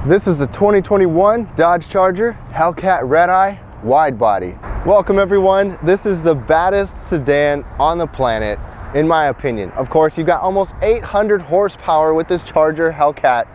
This is the 2021 Dodge Charger Hellcat REDEYE wide body. Welcome everyone. This is the baddest sedan on the planet, in my opinion. Of course, you've got almost 800 horsepower with this Charger Hellcat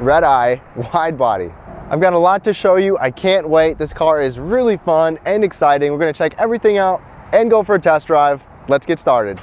REDEYE wide body. I've got a lot to show you. I can't wait. This car is really fun and exciting. We're gonna check everything out and go for a test drive. Let's get started.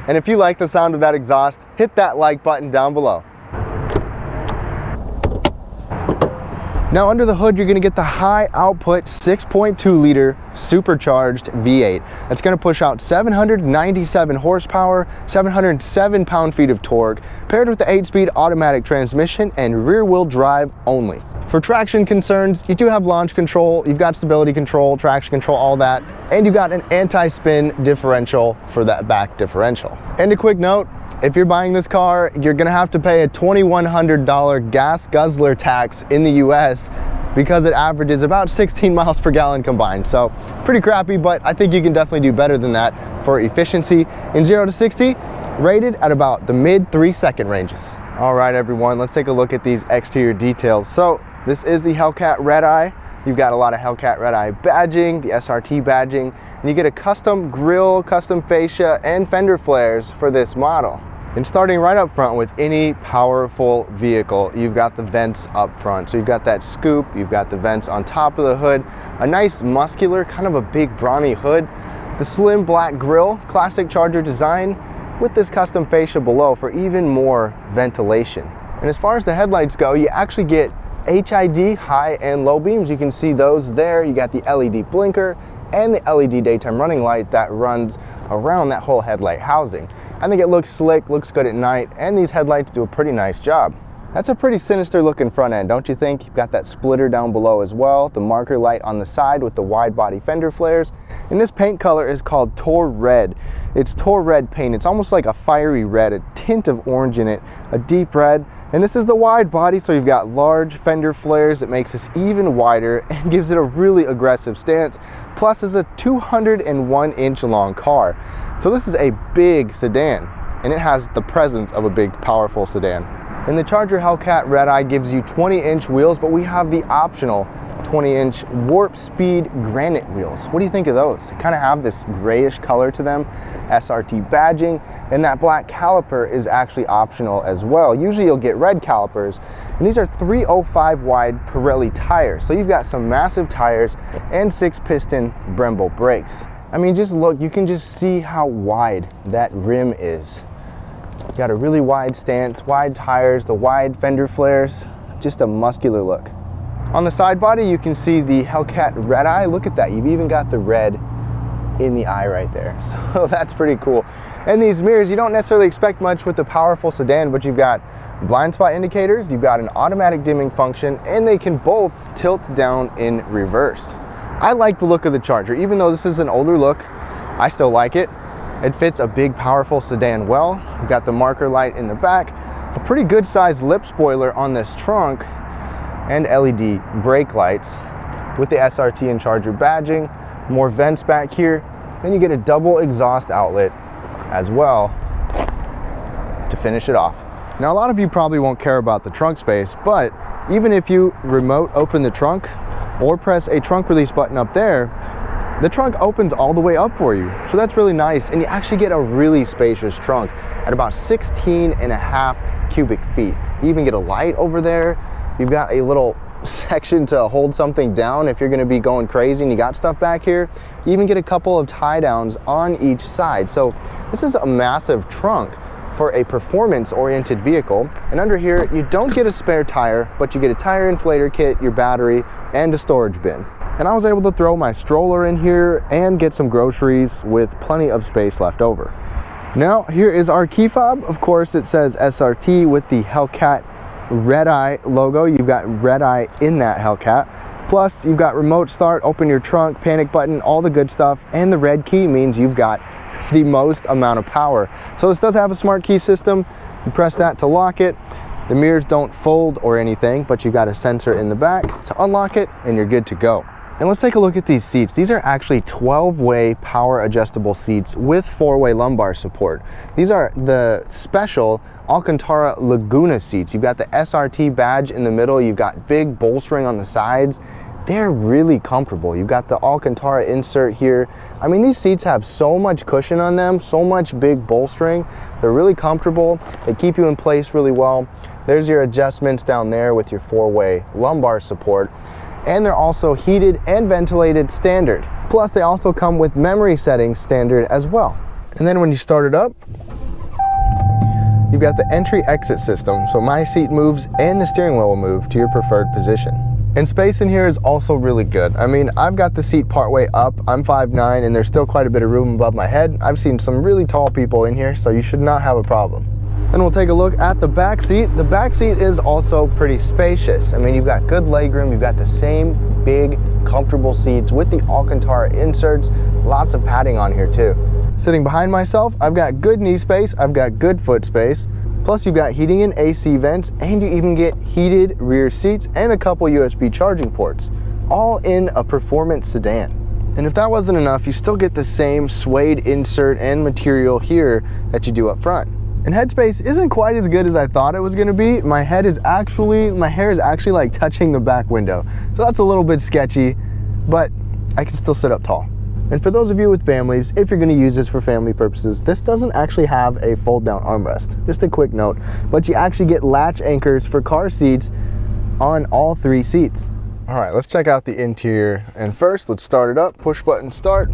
And if you like the sound of that exhaust, hit that like button down below. Now under the hood, you're gonna get the high output 6.2 liter supercharged V8. That's gonna push out 797 horsepower, 707 pound-feet of torque, paired with the 8-speed automatic transmission and rear wheel drive only. For traction concerns, you do have launch control, you've got stability control, traction control, all that, and you've got an anti-spin differential for that back differential. And a quick note, if you're buying this car, you're gonna have to pay a $2,100 gas guzzler tax in the US because it averages about 16 miles per gallon combined. So pretty crappy, but I think you can definitely do better than that for efficiency. In 0 to 60, rated at about the mid 3-second ranges. All right, everyone, let's take a look at these exterior details. So this is the Hellcat REDEYE. You've got a lot of Hellcat REDEYE badging, the SRT badging, and you get a custom grille, custom fascia, and fender flares for this model. And starting right up front with any powerful vehicle, you've got the vents up front. So you've got that scoop, you've got the vents on top of the hood, a nice muscular, kind of a big brawny hood, the slim black grille, classic Charger design, with this custom fascia below for even more ventilation. And as far as the headlights go, you actually get HID, high and low beams. You can see those there. You got the LED blinker and the LED daytime running light that runs around that whole headlight housing. I think it looks slick, looks good at night, and these headlights do a pretty nice job. That's a pretty sinister looking front end, don't you think? You've got that splitter down below as well, the marker light on the side with the wide body fender flares. And this paint color is called Tor Red. It's Tor Red paint. It's almost like a fiery red, a tint of orange in it, a deep red. And this is the wide body, so you've got large fender flares that makes this even wider and gives it a really aggressive stance. Plus, it's a 201-inch long car. So this is a big sedan, and it has the presence of a big, powerful sedan. And the Charger Hellcat REDEYE gives you 20-inch wheels, but we have the optional 20-inch warp speed granite wheels. What do you think of those? They kind of have this grayish color to them, SRT badging, and that black caliper is actually optional as well. Usually you'll get red calipers, and these are 305 wide Pirelli tires. So you've got some massive tires and 6-piston Brembo brakes. I mean, just look, you can just see how wide that rim is. You got a really wide stance, wide tires, the wide fender flares, just a muscular look. On the side body, you can see the Hellcat REDEYE. Look at that, you've even got the red in the eye right there. So that's pretty cool. And these mirrors, you don't necessarily expect much with the powerful sedan, but you've got blind spot indicators, you've got an automatic dimming function, and they can both tilt down in reverse. I like the look of the Charger. Even though this is an older look, I still like it. It fits a big, powerful sedan well. You've got the marker light in the back, a pretty good sized lip spoiler on this trunk, and LED brake lights with the SRT and Charger badging, more vents back here. Then you get a double exhaust outlet as well to finish it off. Now, a lot of you probably won't care about the trunk space, but even if you remote open the trunk or press a trunk release button up there, the trunk opens all the way up for you. So that's really nice. And you actually get a really spacious trunk at about 16.5 cubic feet. You even get a light over there. You've got a little section to hold something down if you're gonna be going crazy and you got stuff back here. You even get a couple of tie downs on each side. So this is a massive trunk for a performance-oriented vehicle. And under here, you don't get a spare tire, but you get a tire inflator kit, your battery, and a storage bin. And I was able to throw my stroller in here and get some groceries with plenty of space left over. Now, here is our key fob. Of course, it says SRT with the Hellcat REDEYE logo. You've got REDEYE in that Hellcat. Plus, you've got remote start, open your trunk, panic button, all the good stuff. And the red key means you've got the most amount of power. So this does have a smart key system. You press that to lock it. The mirrors don't fold or anything, but you got a sensor in the back to unlock it and you're good to go. And let's take a look at these seats. These are actually 12-way power adjustable seats with 4-way lumbar support. These are the special Alcantara Laguna seats. You've got the SRT badge in the middle. You've got big bolstering on the sides. They're really comfortable. You've got the Alcantara insert here. I mean, these seats have so much cushion on them, so much big bolstering. They're really comfortable. They keep you in place really well. There's your adjustments down there with your 4-way lumbar support. And they're also heated and ventilated standard. Plus, they also come with memory settings standard as well. And then when you start it up, you've got the entry-exit system. So my seat moves and the steering wheel will move to your preferred position. And space in here is also really good. I mean, I've got the seat partway up. I'm 5'9", and there's still quite a bit of room above my head. I've seen some really tall people in here, so you should not have a problem. Then we'll take a look at the back seat. The back seat is also pretty spacious. I mean, you've got good legroom. You've got the same big, comfortable seats with the Alcantara inserts. Lots of padding on here too. Sitting behind myself, I've got good knee space. I've got good foot space. Plus, you've got heating and AC vents, and you even get heated rear seats and a couple USB charging ports, all in a performance sedan. And if that wasn't enough, you still get the same suede insert and material here that you do up front. And headspace isn't quite as good as I thought it was gonna be. My hair is actually like touching the back window. So that's a little bit sketchy, but I can still sit up tall. And for those of you with families, if you're gonna use this for family purposes, this doesn't actually have a fold down armrest. Just a quick note, but you actually get latch anchors for car seats on all 3 seats. All right, let's check out the interior. And first, let's start it up, push button start.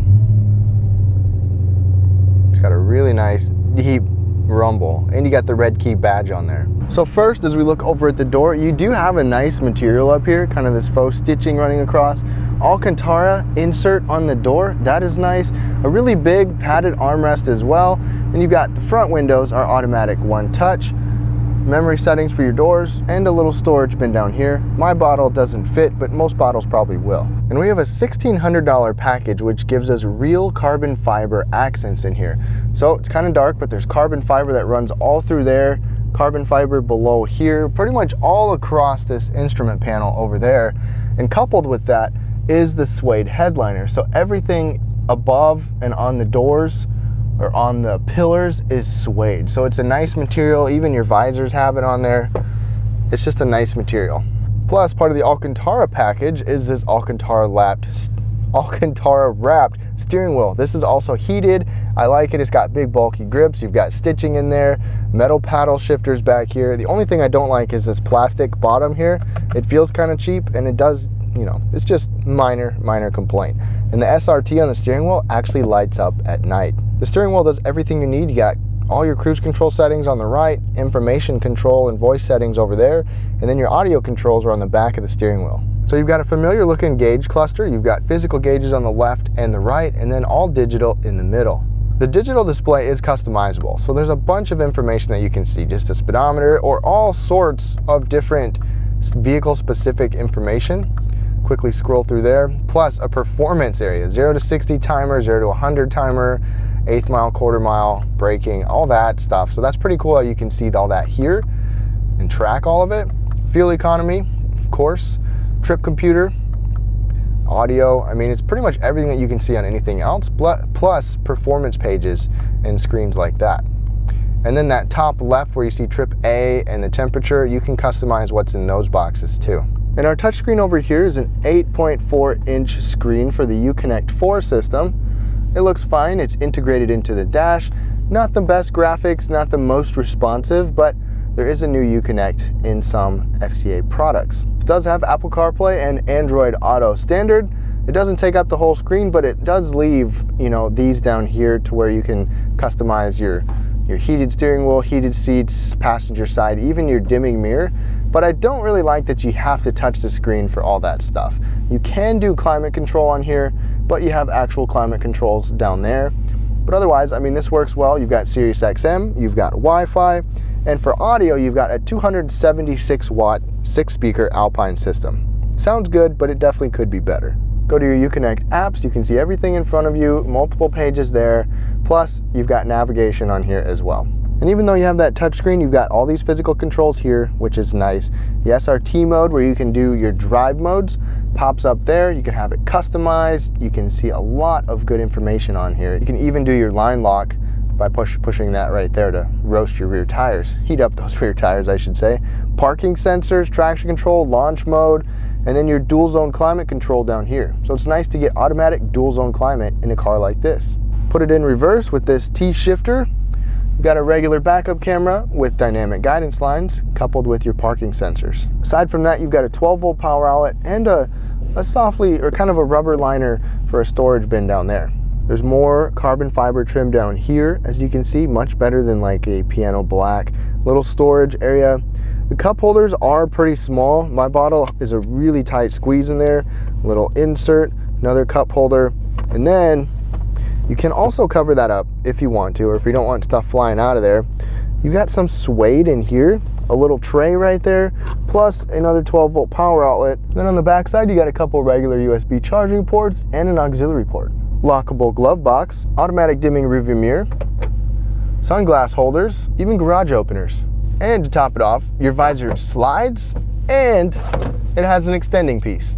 It's got a really nice, deep rumble, and you got the red key badge on there. So first, as we look over at the door, you do have a nice material up here, kind of this faux stitching running across. Alcantara insert on the door, that is nice. A really big padded armrest as well. And you've got the front windows are automatic one touch. Memory settings for your doors, and a little storage bin down here. My bottle doesn't fit, but most bottles probably will. And we have a $1,600 package, which gives us real carbon fiber accents in here. So it's kind of dark, but there's carbon fiber that runs all through there, carbon fiber below here, pretty much all across this instrument panel over there. And coupled with that is the suede headliner. So everything above and on the doors or on the pillars is suede. So it's a nice material. Even your visors have it on there. It's just a nice material. Plus, part of the Alcantara package is this Alcantara wrapped steering wheel. This is also heated. I like it. It's got big bulky grips. You've got stitching in there, metal paddle shifters back here. The only thing I don't like is this plastic bottom here. It feels kind of cheap, and it does, you know, it's just minor complaint. And the SRT on the steering wheel actually lights up at night. The steering wheel does everything you need. You got all your cruise control settings on the right, information control and voice settings over there, and then your audio controls are on the back of the steering wheel. So you've got a familiar looking gauge cluster. You've got physical gauges on the left and the right, and then all digital in the middle. The digital display is customizable, so there's a bunch of information that you can see, just a speedometer or all sorts of different vehicle specific information. Quickly scroll through there, plus a performance area, 0 to 60 timer, 0 to 100 timer, 1/8 mile, 1/4 mile, braking, all that stuff. So that's pretty cool that you can see all that here and track all of it. Fuel economy, of course, trip computer, audio. I mean, it's pretty much everything that you can see on anything else, plus performance pages and screens like that. And then that top left where you see trip A and the temperature, you can customize what's in those boxes too. And our touchscreen over here is an 8.4-inch screen for the Uconnect 4 system. It looks fine. It's integrated into the dash. Not the best graphics, not the most responsive, but there is a new Uconnect in some FCA products. It does have Apple CarPlay and Android Auto standard. It doesn't take up the whole screen, but it does leave, you know, these down here to where you can customize your heated steering wheel, heated seats, passenger side, even your dimming mirror. But I don't really like that you have to touch the screen for all that stuff. You can do climate control on here, but you have actual climate controls down there. But otherwise, I mean, this works well. You've got Sirius XM, you've got Wi-Fi, and for audio, you've got a 276 watt 6-speaker Alpine system. Sounds good, but it definitely could be better. Go to your Uconnect apps, you can see everything in front of you, multiple pages there, plus you've got navigation on here as well. And even though you have that touchscreen, you've got all these physical controls here, which is nice. The SRT mode, where you can do your drive modes, pops up there. You can have it customized. You can see a lot of good information on here. You can even do your line lock by pushing that right there to roast your rear tires. Heat up those rear tires, I should say. Parking sensors, traction control, launch mode, and then your dual zone climate control down here. So it's nice to get automatic dual zone climate in a car like this. Put it in reverse with this T shifter. You've got a regular backup camera with dynamic guidance lines coupled with your parking sensors. Aside from that, you've got a 12-volt power outlet and a softly, or kind of a rubber liner for a storage bin down there. There's more carbon fiber trim down here, as you can see, much better than like a piano black. Little storage area. The cup holders are pretty small. My bottle is a really tight squeeze in there. Little insert, another cup holder, and then you can also cover that up if you want to, or if you don't want stuff flying out of there. You got some suede in here, a little tray right there, plus another 12-volt power outlet. Then on the back side, you got a couple regular USB charging ports and an auxiliary port. Lockable glove box, automatic dimming rearview mirror, sunglass holders, even garage openers. And to top it off, your visor slides and it has an extending piece.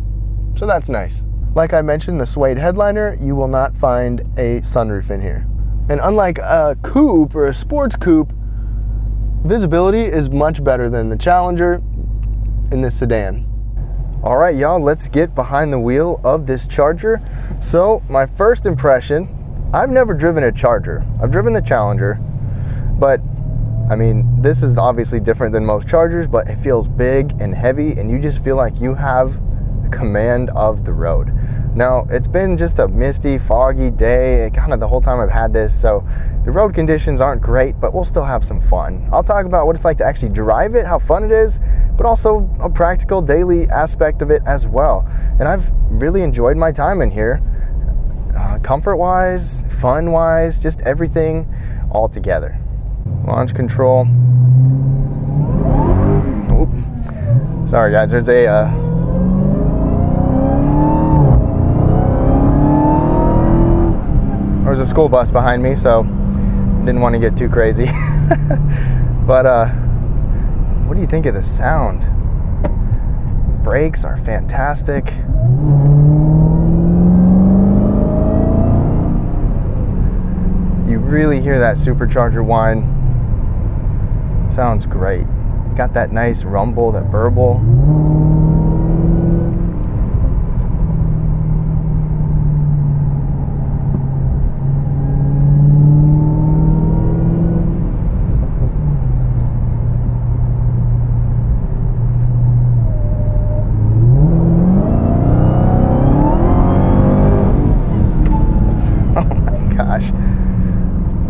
So that's nice. Like I mentioned, the suede headliner, you will not find a sunroof in here. And unlike a coupe or a sports coupe, visibility is much better than the Challenger in this sedan. All right, y'all, let's get behind the wheel of this Charger. So my first impression, I've never driven a Charger. I've driven the Challenger, but I mean, this is obviously different than most Chargers, but it feels big and heavy, and you just feel like you have command of the road. Now, it's been just a misty, foggy day kind of the whole time I've had this, so the road conditions aren't great, but we'll still have some fun. I'll talk about what it's like to actually drive it, how fun it is, but also a practical daily aspect of it as well. And I've really enjoyed my time in here, comfort-wise, fun-wise, just everything all together. Launch control. Oop. Sorry guys, there's a there was a school bus behind me, so I didn't want to get too crazy. But what do you think of the sound? Brakes are fantastic. You really hear that supercharger whine. Sounds great. Got that nice rumble, that burble.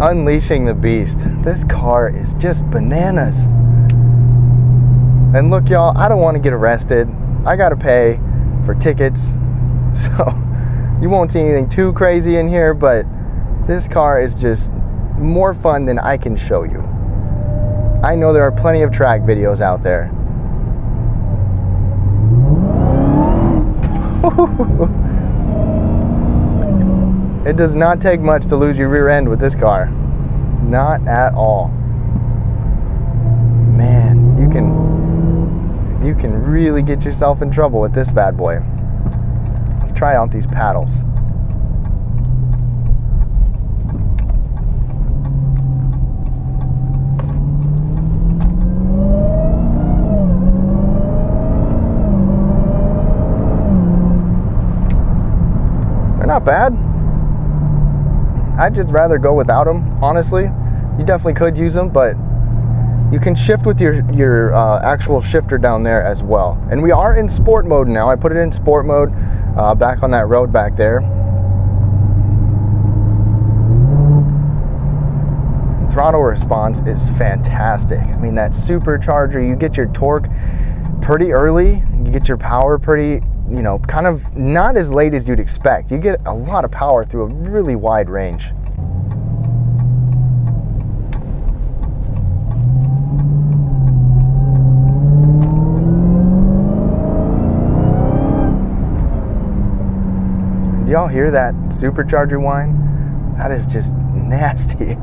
Unleashing the beast. This car is just bananas. And look, y'all, I don't want to get arrested. I gotta pay for tickets, so you won't see anything too crazy in here, but this car is just more fun than I can show you. I know there are plenty of track videos out there. It does not take much to lose your rear end with this car. Not at all. Man, you can really get yourself in trouble with this bad boy. Let's try out these paddles. They're not bad. I'd just rather go without them, honestly. You definitely could use them, but you can shift with your actual shifter down there as well. And we are in sport mode now. I put it in sport mode back on that road back there. Throttle response is fantastic. I mean, that supercharger, you get your torque pretty early, you get your power pretty, you know, kind of not as late as you'd expect. You get a lot of power through a really wide range. Do y'all hear that supercharger whine? That is just nasty.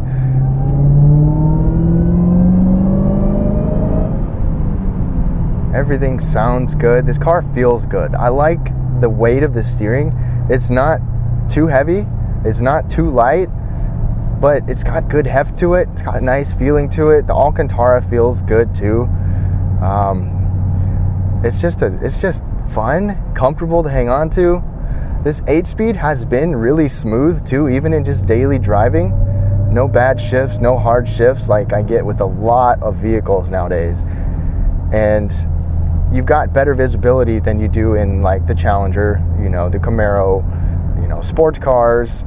Everything sounds good. This car feels good. I like the weight of the steering. It's not too heavy, it's not too light, but it's got good heft to it. It's got a nice feeling to it. The Alcantara feels good too. It's just fun, comfortable to hang on to. This 8-speed has been really smooth too, even in just daily driving. No bad shifts, no hard shifts like I get with a lot of vehicles nowadays. And you've got better visibility than you do in like the Challenger, you know, the Camaro, you know, sports cars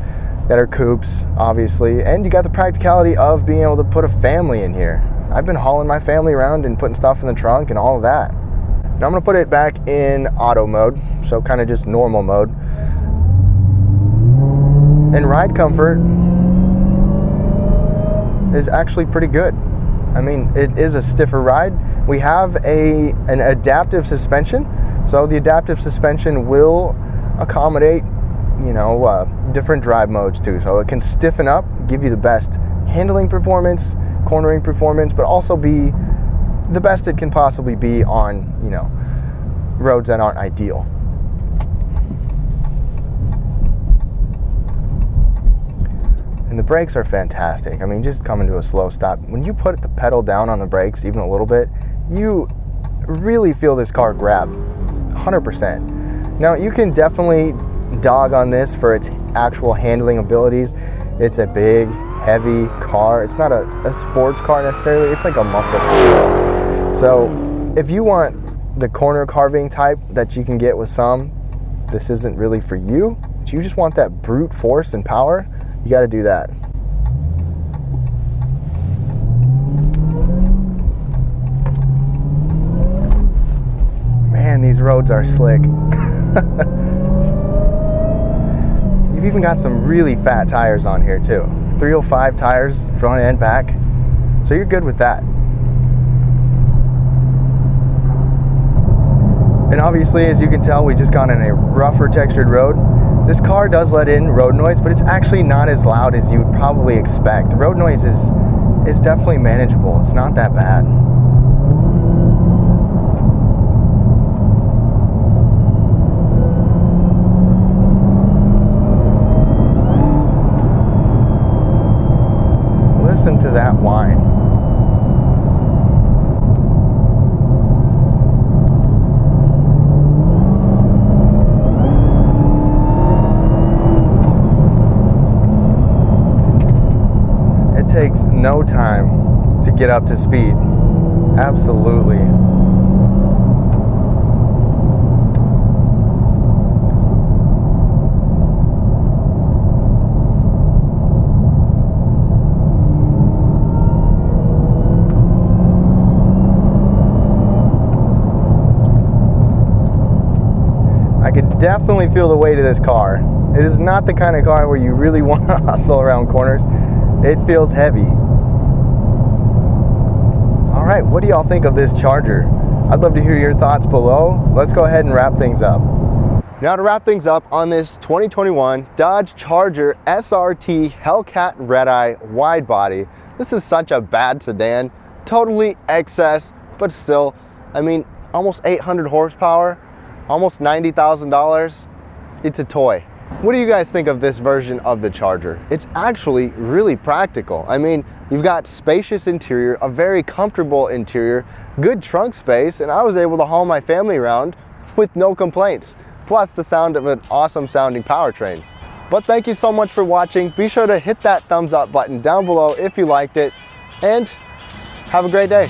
that are coupes, obviously. And you got the practicality of being able to put a family in here. I've been hauling my family around and putting stuff in the trunk and all of that. Now I'm gonna put it back in auto mode, so kind of just normal mode. And ride comfort is actually pretty good. I mean, it is a stiffer ride. We have an adaptive suspension, so the adaptive suspension will accommodate, you know, different drive modes too. So it can stiffen up, give you the best handling performance, cornering performance, but also be the best it can possibly be on, you know, roads that aren't ideal. And the brakes are fantastic. I mean, just coming to a slow stop, when you put the pedal down on the brakes even a little bit, you really feel this car grab 100%. Now, you can definitely dog on this for its actual handling abilities. It's a big, heavy car. It's not a sports car necessarily. It's like a muscle car. So if you want the corner carving type that you can get with some, this isn't really for you. But you just want that brute force and power, you got to do that. Man, these roads are slick. You've even got some really fat tires on here too. 305 tires, front and back. So you're good with that. And obviously, as you can tell, we just got on a rougher textured road. This car does let in road noise, but it's actually not as loud as you would probably expect. The road noise is definitely manageable. It's not that bad. Listen to that whine. Takes no time to get up to speed. Absolutely. I could definitely feel the weight of this car. It is not the kind of car where you really want to hustle around corners. It feels heavy. All right, what do y'all think of this Charger? I'd love to hear your thoughts below. Let's go ahead and wrap things up. Now to wrap things up on this 2021 Dodge Charger SRT Hellcat REDEYE wide body. This is such a bad sedan, totally excess, but still, I mean, almost 800 horsepower, almost $90,000. It's a toy. What do you guys think of this version of the Charger? It's actually really practical. I mean, you've got spacious interior, a very comfortable interior, good trunk space, and I was able to haul my family around with no complaints. Plus the sound of an awesome sounding powertrain. But thank you so much for watching. Be sure to hit that thumbs up button down below if you liked it, and have a great day.